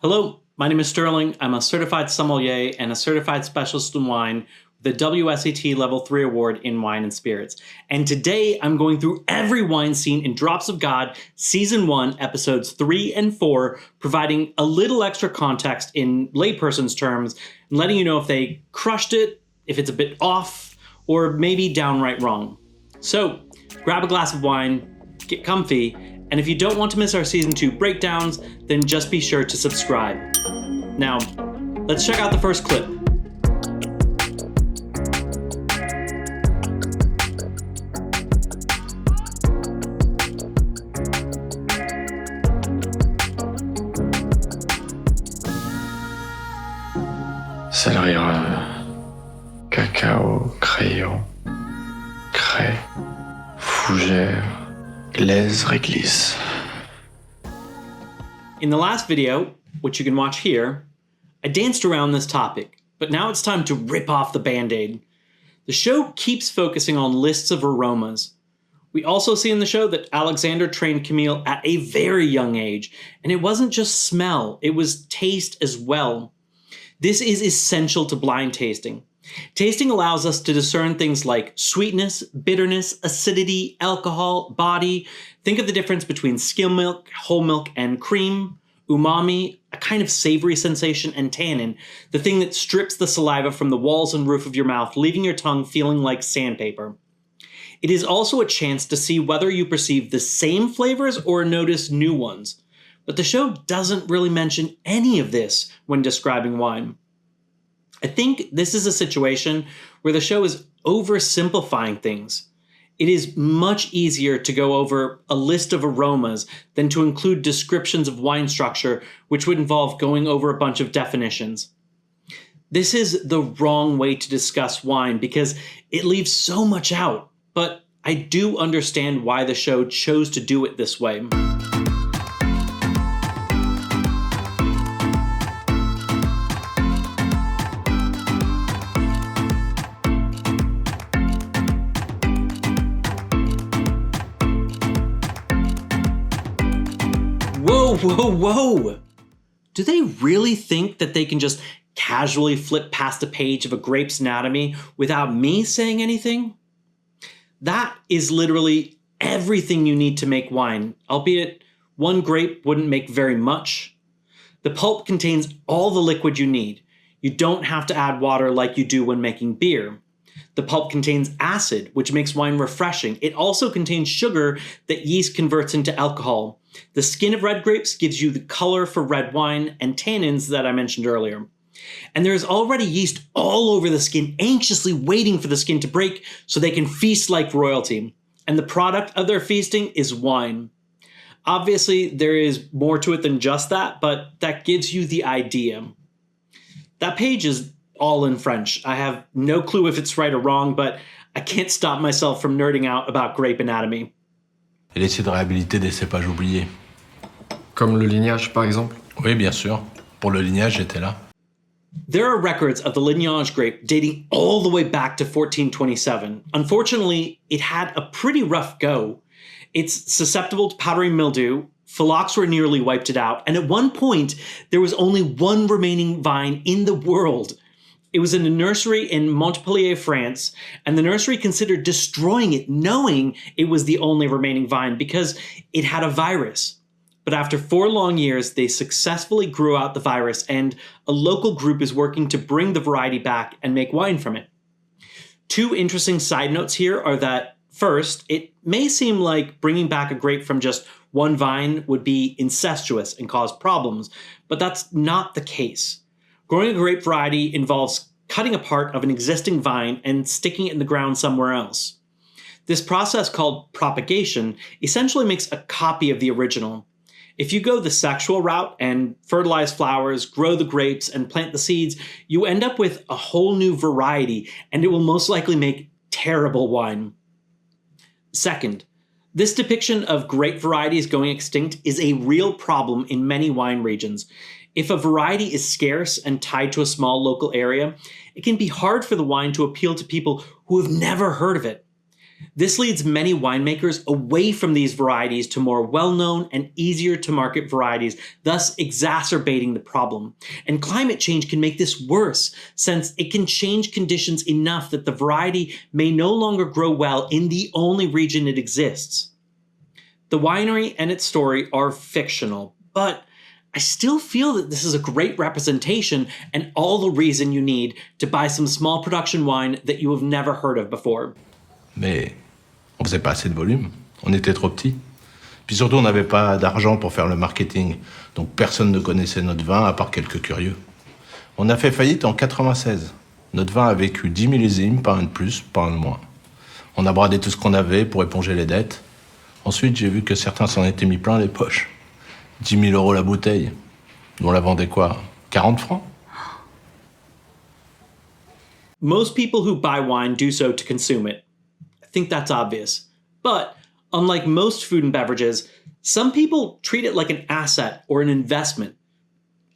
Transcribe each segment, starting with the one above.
Hello, my name is Sterling. I'm a certified sommelier and a certified specialist in wine with the WSET Level 3 award in wine and spirits. And today I'm going through every wine scene in Drops of God, Season 1, Episodes 3 and 4, providing a little extra context in layperson's terms and letting you know if they crushed it, if it's a bit off, or maybe downright wrong. So, grab a glass of wine, get comfy, and if you don't want to miss our Season 2 breakdowns, then just be sure to subscribe. Now, let's check out the first clip. Céleri cacao, crayon, craie, fougère, glaise, réglisse. In the last video, which you can watch here, I danced around this topic, but now it's time to rip off the band-aid. The show keeps focusing on lists of aromas. We also see in the show that Alexander trained Camille at a very young age, and it wasn't just smell, it was taste as well. This is essential to blind tasting. Tasting allows us to discern things like sweetness, bitterness, acidity, alcohol, body. Think of the difference between skim milk, whole milk, and cream. Umami, a kind of savory sensation, and tannin, the thing that strips the saliva from the walls and roof of your mouth, leaving your tongue feeling like sandpaper. It is also a chance to see whether you perceive the same flavors or notice new ones. But the show doesn't really mention any of this when describing wine. I think this is a situation where the show is oversimplifying things. It is much easier to go over a list of aromas than to include descriptions of wine structure, which would involve going over a bunch of definitions. This is the wrong way to discuss wine because it leaves so much out, but I do understand why the show chose to do it this way. Whoa! Do they really think that they can just casually flip past a page of a grape's anatomy without me saying anything? That is literally everything you need to make wine, albeit one grape wouldn't make very much. The pulp contains all the liquid you need. You don't have to add water like you do when making beer. The pulp contains acid, which makes wine refreshing. It also contains sugar that yeast converts into alcohol. The skin of red grapes gives you the color for red wine and tannins that I mentioned earlier. And there is already yeast all over the skin, anxiously waiting for the skin to break so they can feast like royalty. And the product of their feasting is wine. Obviously, there is more to it than just that, but that gives you the idea. That page is all in French. I have no clue if it's right or wrong, but I can't stop myself from nerding out about Grape Anatomy. Et l'essai de réhabiliter des cépages oubliés. Comme le lignage, par exemple? Oui, bien sûr. Pour le lignage, j'étais là. There are records of the Lignage grape dating all the way back to 1427. Unfortunately, it had a pretty rough go. It's susceptible to powdery mildew, phylloxera nearly wiped it out, and at one point, there was only one remaining vine in the world. It was in a nursery in Montpellier, France, and the nursery considered destroying it, knowing it was the only remaining vine because it had a virus. But after 4 long years, they successfully grew out the virus, and a local group is working to bring the variety back and make wine from it. 2 interesting side notes here are that, first, it may seem like bringing back a grape from just one vine would be incestuous and cause problems, but that's not the case. Growing a grape variety involves cutting a part of an existing vine and sticking it in the ground somewhere else. This process, called propagation, essentially makes a copy of the original. If you go the sexual route and fertilize flowers, grow the grapes, and plant the seeds, you end up with a whole new variety, and it will most likely make terrible wine. Second, this depiction of grape varieties going extinct is a real problem in many wine regions. If a variety is scarce and tied to a small local area, it can be hard for the wine to appeal to people who have never heard of it. This leads many winemakers away from these varieties to more well-known and easier to market varieties, thus exacerbating the problem. And climate change can make this worse, since it can change conditions enough that the variety may no longer grow well in the only region it exists. The winery and its story are fictional, but I still feel that this is a great representation and all the reason you need to buy some small production wine that you have never heard of before. Mais on faisait pas assez de volume. On était trop petits. Puis surtout, on n'avait pas d'argent pour faire le marketing. Donc personne ne connaissait notre vin à part quelques curieux. On a fait faillite en 96. Notre vin a vécu 10 millésimes, pas un de plus, pas un de moins. On a bradé tout ce qu'on avait pour éponger les dettes. Ensuite, j'ai vu que certains s'en étaient mis plein les poches. 10 000 euros la bouteille. On la vendait quoi? 40 francs? Most people who buy wine do so to consume it. I think that's obvious. But unlike most food and beverages, some people treat it like an asset or an investment.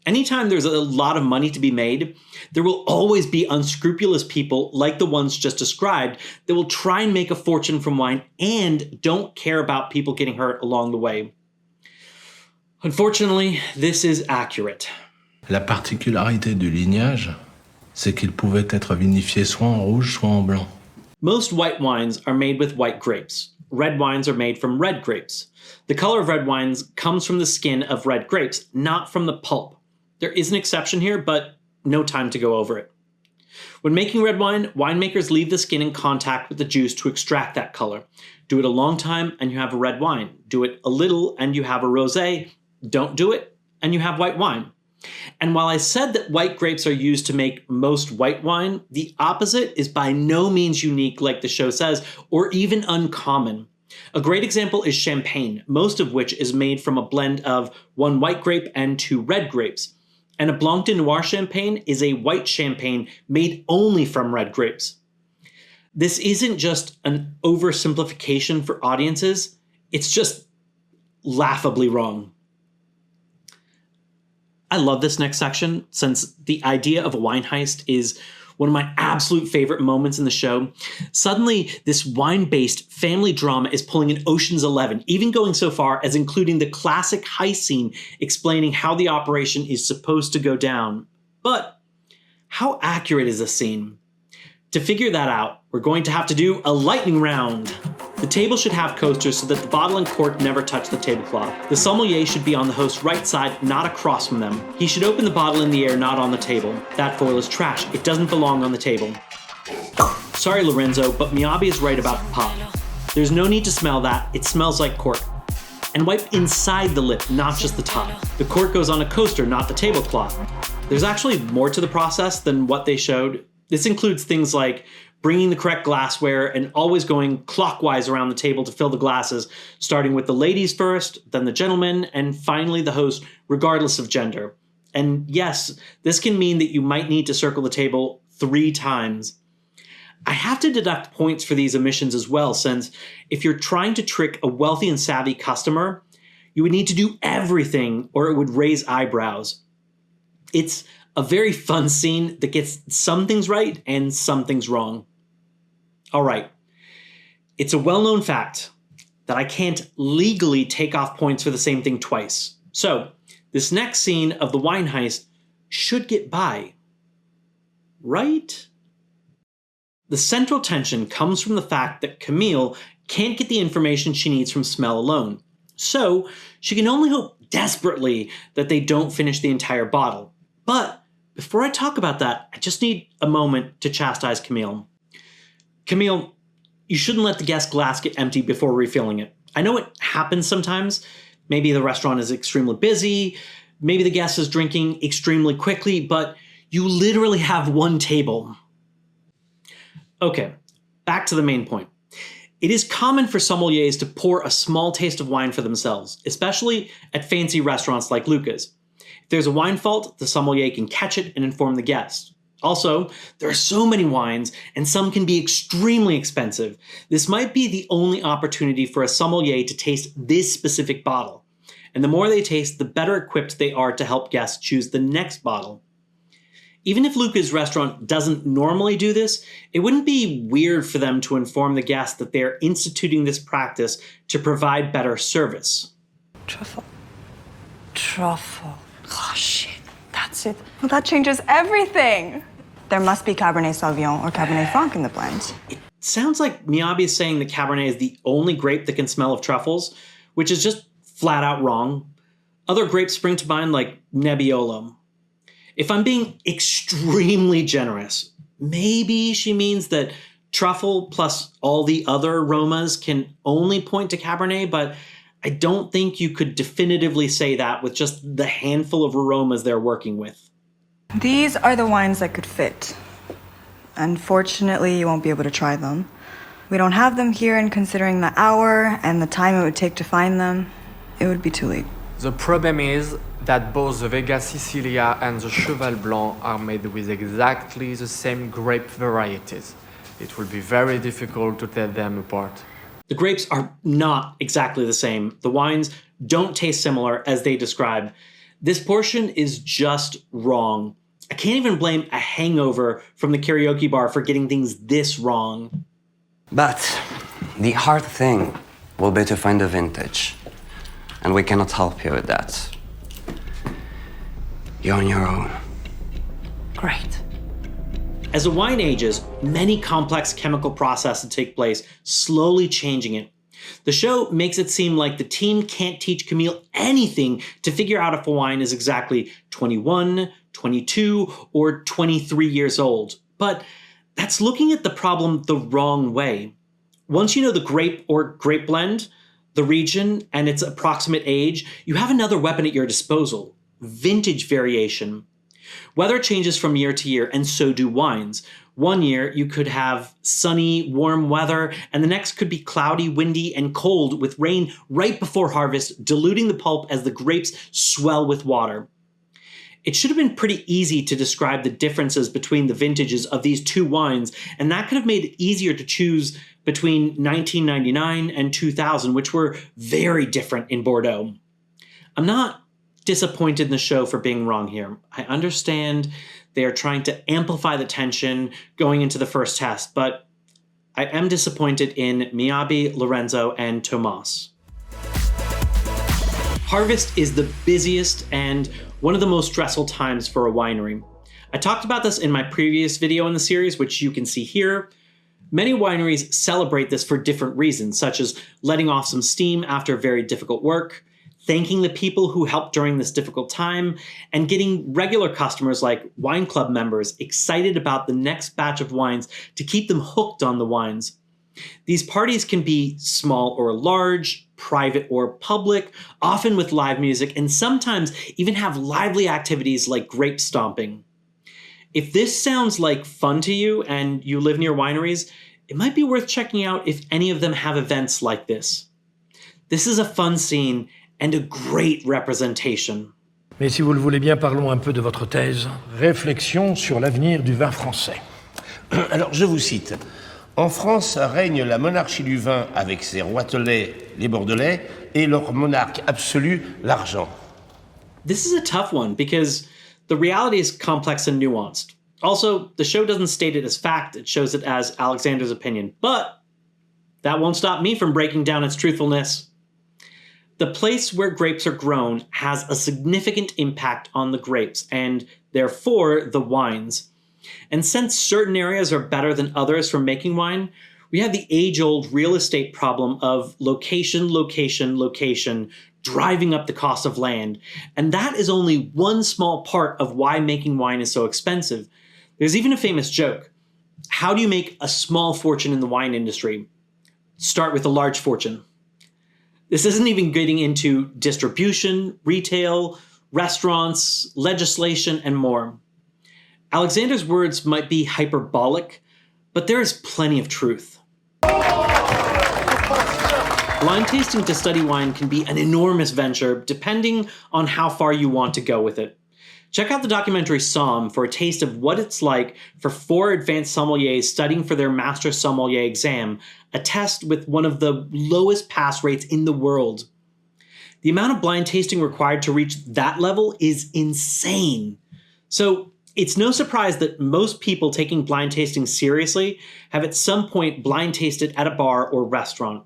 Anytime there's a lot of money to be made, there will always be unscrupulous people like the ones just described that will try and make a fortune from wine and don't care about people getting hurt along the way. Unfortunately, this is accurate. La particularité du lignage, c'est qu'il pouvait être vinifié soit en rouge, soit en blanc. Most white wines are made with white grapes. Red wines are made from red grapes. The color of red wines comes from the skin of red grapes, not from the pulp. There is an exception here, but no time to go over it. When making red wine, winemakers leave the skin in contact with the juice to extract that color. Do it a long time and you have a red wine. Do it a little and you have a rosé. Don't do it and you have white wine. And while I said that white grapes are used to make most white wine, the opposite is by no means unique like the show says, or even uncommon. A great example is champagne, most of which is made from a blend of 1 white grape and 2 red grapes. And a Blanc de Noir champagne is a white champagne made only from red grapes. This isn't just an oversimplification for audiences, it's just laughably wrong. I love this next section since the idea of a wine heist is one of my absolute favorite moments in the show. Suddenly, this wine-based family drama is pulling an Ocean's 11, even going so far as including the classic heist scene explaining how the operation is supposed to go down. But how accurate is this scene? To figure that out, we're going to have to do a lightning round. The table should have coasters so that the bottle and cork never touch the tablecloth. The sommelier should be on the host's right side, not across from them. He should open the bottle in the air, not on the table. That foil is trash. It doesn't belong on the table. Sorry, Lorenzo, but Miyabi is right about the pot. There's no need to smell that. It smells like cork. And wipe inside the lip, not just the top. The cork goes on a coaster, not the tablecloth. There's actually more to the process than what they showed. This includes things like bringing the correct glassware and always going clockwise around the table to fill the glasses, starting with the ladies first, then the gentlemen, and finally the host, regardless of gender. And yes, this can mean that you might need to circle the table 3 times. I have to deduct points for these omissions as well, since if you're trying to trick a wealthy and savvy customer, you would need to do everything or it would raise eyebrows. It's a very fun scene that gets some things right and some things wrong. All right. It's a well-known fact that I can't legally take off points for the same thing twice. So this next scene of the wine heist should get by. Right? The central tension comes from the fact that Camille can't get the information she needs from smell alone. So she can only hope desperately that they don't finish the entire bottle. But before I talk about that, I just need a moment to chastise Camille. Camille, you shouldn't let the guest glass get empty before refilling it. I know it happens sometimes. Maybe the restaurant is extremely busy. Maybe the guest is drinking extremely quickly, but you literally have 1 table. Okay, back to the main point. It is common for sommeliers to pour a small taste of wine for themselves, especially at fancy restaurants like Luca's. If there's a wine fault, the sommelier can catch it and inform the guest. Also, there are so many wines, and some can be extremely expensive. This might be the only opportunity for a sommelier to taste this specific bottle. And the more they taste, the better equipped they are to help guests choose the next bottle. Even if Luca's restaurant doesn't normally do this, it wouldn't be weird for them to inform the guests that they're instituting this practice to provide better service. Truffle. Truffle. Oh, shit. That's it. Well, that changes everything. There must be Cabernet Sauvignon or Cabernet Franc in the blend. It sounds like Miyabi is saying that Cabernet is the only grape that can smell of truffles, which is just flat out wrong. Other grapes spring to mind like Nebbiolo. If I'm being extremely generous, maybe she means that truffle plus all the other aromas can only point to Cabernet, but I don't think you could definitively say that with just the handful of aromas they're working with. These are the wines that could fit. Unfortunately, you won't be able to try them. We don't have them here, and considering the hour and the time it would take to find them, it would be too late. The problem is that both the Vega Sicilia and the Cheval Blanc are made with exactly the same grape varieties. It will be very difficult to tell them apart. The grapes are not exactly the same. The wines don't taste similar as they describe. This portion is just wrong. I can't even blame a hangover from the karaoke bar for getting things this wrong. But the hard thing will be to find a vintage. And we cannot help you with that. You're on your own. Great. As a wine ages, many complex chemical processes take place, slowly changing it. The show makes it seem like the team can't teach Camille anything to figure out if a wine is exactly 21, 22, or 23 years old. But that's looking at the problem the wrong way. Once you know the grape or grape blend, the region, and its approximate age, you have another weapon at your disposal: vintage variation. Weather changes from year to year, and so do wines. One year, you could have sunny, warm weather, and the next could be cloudy, windy, and cold with rain right before harvest, diluting the pulp as the grapes swell with water. It should have been pretty easy to describe the differences between the vintages of these two wines, and that could have made it easier to choose between 1999 and 2000, which were very different in Bordeaux. I'm not disappointed in the show for being wrong here. I understand they are trying to amplify the tension going into the first test, but I am disappointed in Miyabi, Lorenzo, and Tomas. Harvest is the busiest and one of the most stressful times for a winery. I talked about this in my previous video in the series, which you can see here. Many wineries celebrate this for different reasons, such as letting off some steam after very difficult work, thanking the people who helped during this difficult time, and getting regular customers like wine club members excited about the next batch of wines to keep them hooked on the wines. These parties can be small or large, private or public, often with live music, and sometimes even have lively activities like grape stomping. If this sounds like fun to you and you live near wineries, it might be worth checking out if any of them have events like this. This is a fun scene and a great representation. Mais si vous le voulez bien, parlons un peu de votre thèse. Réflexion sur l'avenir du vin français. Alors, je vous cite. En France règne la monarchie du vin avec ses roitelets, les bordelais, et leur monarque absolu, l'argent. This is a tough one because the reality is complex and nuanced. Also, the show doesn't state it as fact, it shows it as Alexander's opinion. But that won't stop me from breaking down its truthfulness. The place where grapes are grown has a significant impact on the grapes, and therefore the wines. And since certain areas are better than others for making wine, we have the age-old real estate problem of location, location, location, driving up the cost of land. And that is only one small part of why making wine is so expensive. There's even a famous joke. How do you make a small fortune in the wine industry? Start with a large fortune. This isn't even getting into distribution, retail, restaurants, legislation, and more. Alexander's words might be hyperbolic, but there is plenty of truth. Blind tasting to study wine can be an enormous venture, depending on how far you want to go with it. Check out the documentary Somm for a taste of what it's like for 4 advanced sommeliers studying for their Master Sommelier exam, a test with one of the lowest pass rates in the world. The amount of blind tasting required to reach that level is insane. So, It's no surprise that most people taking blind tasting seriously have at some point blind tasted at a bar or restaurant.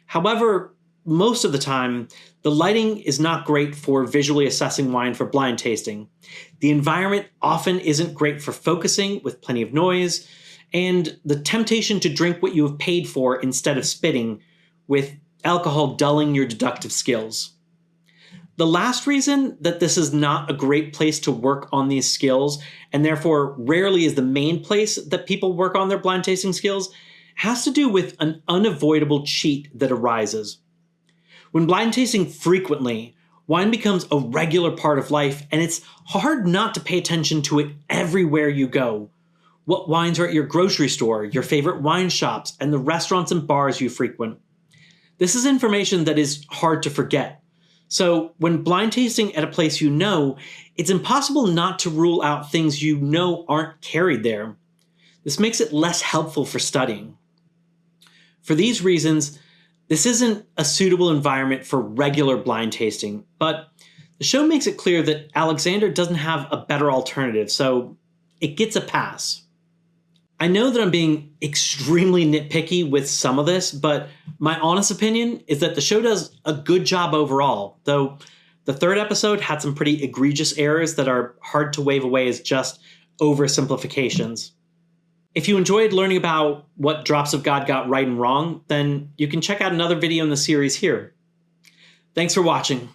However, most of the time, the lighting is not great for visually assessing wine for blind tasting. The environment often isn't great for focusing with plenty of noise, and the temptation to drink what you have paid for instead of spitting, with alcohol dulling your deductive skills. The last reason that this is not a great place to work on these skills, and therefore rarely is the main place that people work on their blind tasting skills, has to do with an unavoidable cheat that arises. When blind tasting frequently, wine becomes a regular part of life, and it's hard not to pay attention to it everywhere you go. What wines are at your grocery store, your favorite wine shops, and the restaurants and bars you frequent. This is information that is hard to forget. So when blind tasting at a place you know, it's impossible not to rule out things you know aren't carried there. This makes it less helpful for studying. For these reasons, this isn't a suitable environment for regular blind tasting, but the show makes it clear that Alexander doesn't have a better alternative, so it gets a pass. I know that I'm being extremely nitpicky with some of this, but my honest opinion is that the show does a good job overall, though the third episode had some pretty egregious errors that are hard to wave away as just oversimplifications. If you enjoyed learning about what Drops of God got right and wrong, then you can check out another video in the series here. Thanks for watching.